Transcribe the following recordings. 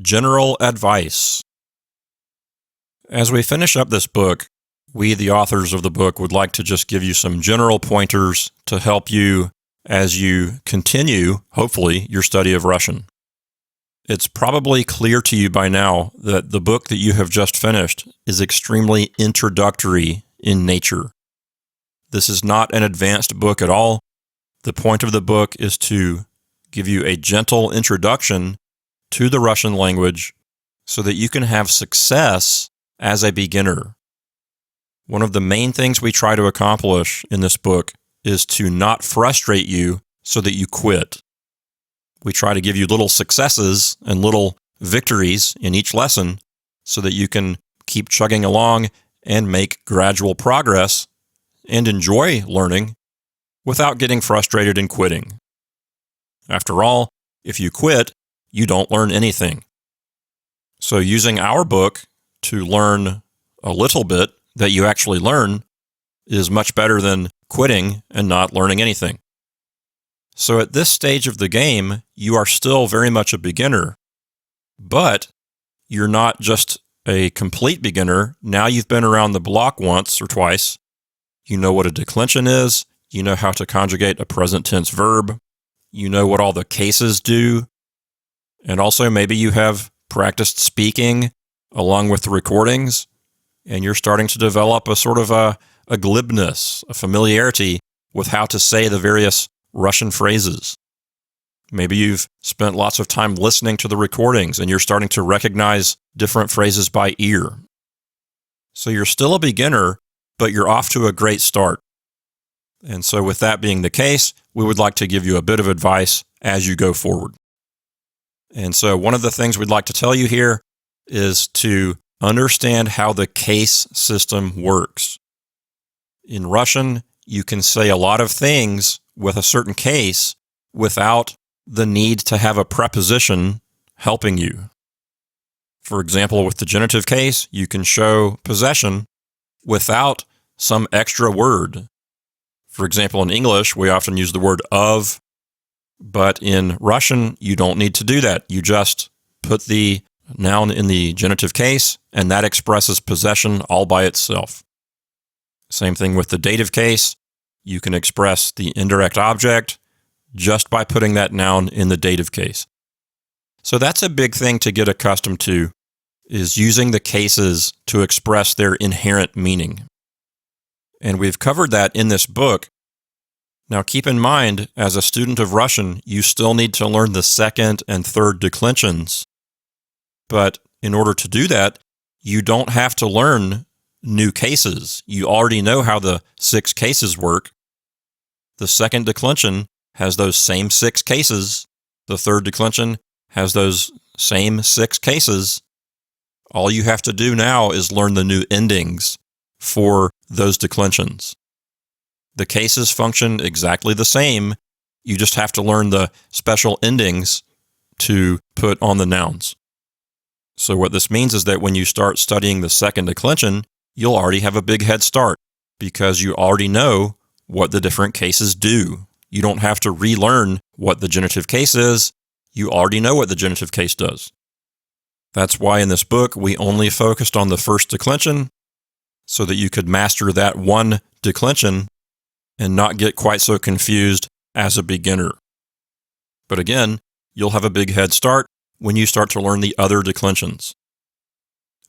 General advice. As we finish up this book, we, the authors of the book, would like to just give you some general pointers to help you as you continue, hopefully, your study of Russian. It's probably clear to you by now that the book that you have just finished is extremely introductory in nature. This is not an advanced book at all. The point of the book is to give you a gentle introduction to the Russian language so that you can have success as a beginner. One of the main things we try to accomplish in this book is to not frustrate you so that you quit. We try to give you little successes and little victories in each lesson so that you can keep chugging along and make gradual progress and enjoy learning without getting frustrated and quitting. After all, if you quit, you don't learn anything. So using our book to learn a little bit that you actually learn is much better than quitting and not learning anything. So at this stage of the game, you are still very much a beginner, but you're not just a complete beginner. Now you've been around the block once or twice. You know what a declension is. You know how to conjugate a present tense verb. You know what all the cases do. And also maybe you have practiced speaking along with the recordings, and you're starting to develop a sort of a glibness, a familiarity with how to say the various Russian phrases. Maybe you've spent lots of time listening to the recordings and you're starting to recognize different phrases by ear. So you're still a beginner, but you're off to a great start. And so with that being the case, we would like to give you a bit of advice as you go forward. And so one of the things we'd like to tell you here is to understand how the case system works. In Russian, you can say a lot of things with a certain case without the need to have a preposition helping you. For example, with the genitive case, you can show possession without some extra word. For example, in English, we often use the word of, but in Russian, you don't need to do that. You just put the noun in the genitive case, and that expresses possession all by itself. Same thing with the dative case. You can express the indirect object just by putting that noun in the dative case. So that's a big thing to get accustomed to, is using the cases to express their inherent meaning. And we've covered that in this book. Now keep in mind, as a student of Russian, you still need to learn the second and third declensions. But in order to do that, you don't have to learn new cases. You already know how the 6 cases work. The second declension has those same 6 cases. The third declension has those same 6 cases. All you have to do now is learn the new endings for those declensions. The cases function exactly the same. You just have to learn the special endings to put on the nouns. So what this means is that when you start studying the second declension, you'll already have a big head start because you already know what the different cases do. You don't have to relearn what the genitive case is. You already know what the genitive case does. That's why in this book, we only focused on the first declension so that you could master that one declension and not get quite so confused as a beginner. But again, you'll have a big head start when you start to learn the other declensions.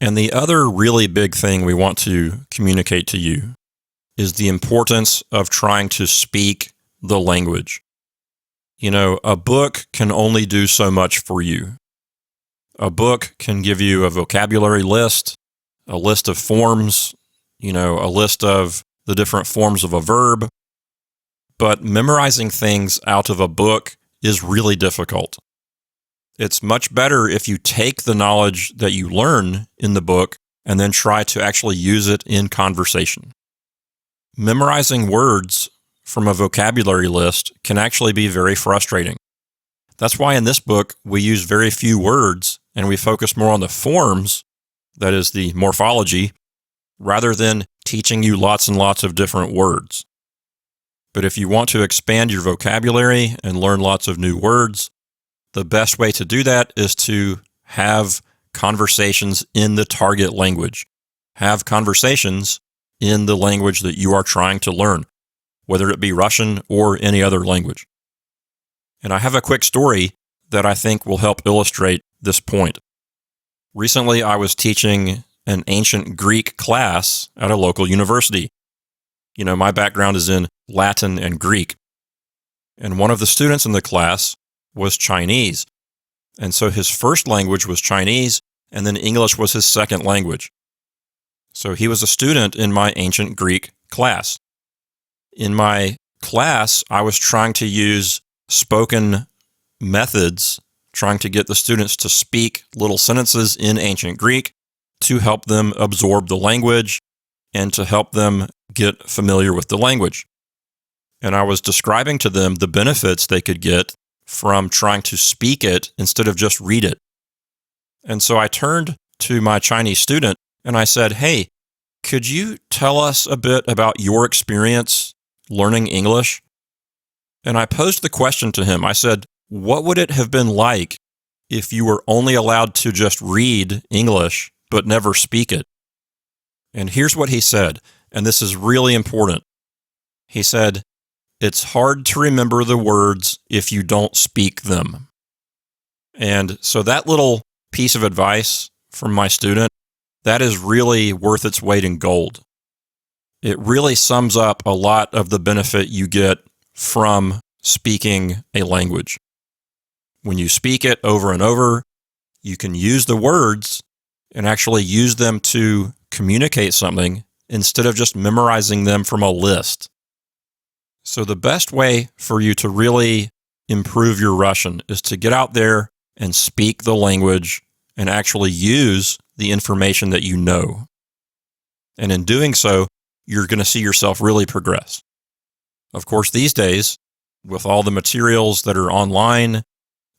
And the other really big thing we want to communicate to you is the importance of trying to speak the language. You know, a book can only do so much for you. A book can give you a vocabulary list, a list of forms, a list of the different forms of a verb. But memorizing things out of a book is really difficult. It's much better if you take the knowledge that you learn in the book and then try to actually use it in conversation. Memorizing words from a vocabulary list can actually be very frustrating. That's why in this book, we use very few words and we focus more on the forms, that is the morphology, rather than teaching you lots and lots of different words. But if you want to expand your vocabulary and learn lots of new words, the best way to do that is to have conversations in the target language. Have conversations in the language that you are trying to learn, whether it be Russian or any other language. And I have a quick story that I think will help illustrate this point. Recently, I was teaching an ancient Greek class at a local university. My background is in Latin and Greek. And one of the students in the class was Chinese. And so his first language was Chinese, and then English was his second language. So he was a student in my ancient Greek class. In my class, I was trying to use spoken methods, trying to get the students to speak little sentences in ancient Greek to help them absorb the language and to help them get familiar with the language. And I was describing to them the benefits they could get from trying to speak it instead of just read it. And so I turned to my Chinese student and I said, "Hey, could you tell us a bit about your experience learning English?" And I posed the question to him. I said, "What would it have been like if you were only allowed to just read English but never speak it?" And here's what he said, and this is really important. He said, "It's hard to remember the words if you don't speak them." And so that little piece of advice from my student, that is really worth its weight in gold. It really sums up a lot of the benefit you get from speaking a language. When you speak it over and over, you can use the words and actually use them to communicate something instead of just memorizing them from a list. So the best way for you to really improve your Russian is to get out there and speak the language and actually use the information that you know. And in doing so, you're going to see yourself really progress. Of course, these days, with all the materials that are online,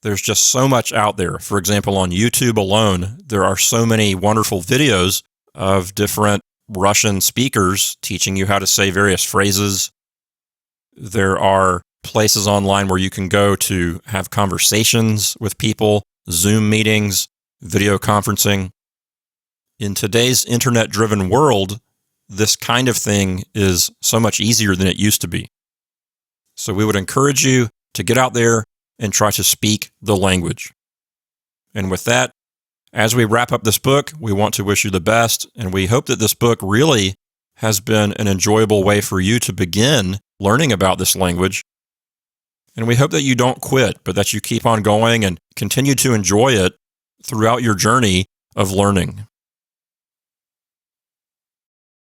there's just so much out there. For example, on YouTube alone, there are so many wonderful videos of different Russian speakers teaching you how to say various phrases. There are places online where you can go to have conversations with people, Zoom meetings, video conferencing. In today's internet-driven world, this kind of thing is so much easier than it used to be. So we would encourage you to get out there and try to speak the language. And with that, as we wrap up this book, we want to wish you the best, and we hope that this book really has been an enjoyable way for you to begin learning about this language. And we hope that you don't quit, but that you keep on going and continue to enjoy it throughout your journey of learning.